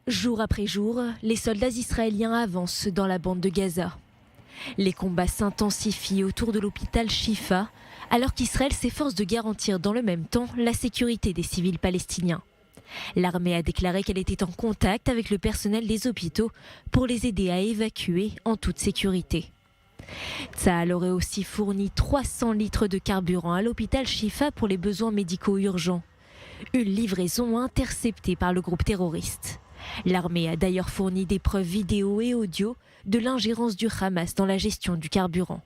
Jour après jour, les soldats israéliens avancent dans la bande de Gaza. Les combats s'intensifient autour de l'hôpital Shifa, alors qu'Israël s'efforce de garantir dans le même temps la sécurité des civils palestiniens. L'armée a déclaré qu'elle était en contact avec le personnel des hôpitaux pour les aider à évacuer en toute sécurité. Tsahal aurait aussi fourni 300 litres de carburant à l'hôpital Shifa pour les besoins médicaux urgents. Une livraison interceptée par le groupe terroriste. L'armée a d'ailleurs fourni des preuves vidéo et audio de l'ingérence du Hamas dans la gestion du carburant.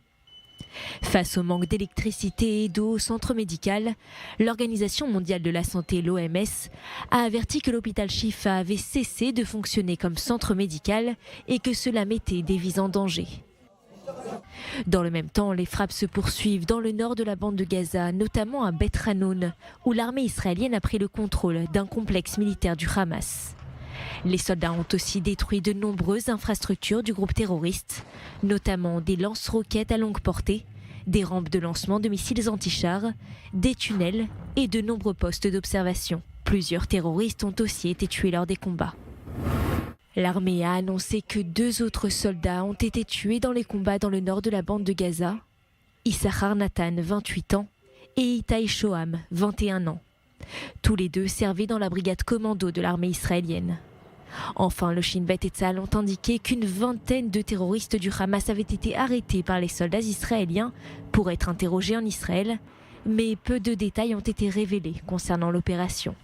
Face au manque d'électricité et d'eau au centre médical, l'Organisation mondiale de la santé, l'OMS, a averti que l'hôpital Shifa avait cessé de fonctionner comme centre médical et que cela mettait des vies en danger. Dans le même temps, les frappes se poursuivent dans le nord de la bande de Gaza, notamment à Beth Hanoun, où l'armée israélienne a pris le contrôle d'un complexe militaire du Hamas. Les soldats ont aussi détruit de nombreuses infrastructures du groupe terroriste, notamment des lance-roquettes à longue portée, des rampes de lancement de missiles anti-chars, des tunnels et de nombreux postes d'observation. Plusieurs terroristes ont aussi été tués lors des combats. L'armée a annoncé que 2 autres soldats ont été tués dans les combats dans le nord de la bande de Gaza, Issachar Nathan, 28 ans, et Itai Shoham, 21 ans. Tous les deux servaient dans la brigade commando de l'armée israélienne. Enfin, le Shin Bet et Tsahal ont indiqué qu'une vingtaine de terroristes du Hamas avaient été arrêtés par les soldats israéliens pour être interrogés en Israël, mais peu de détails ont été révélés concernant l'opération.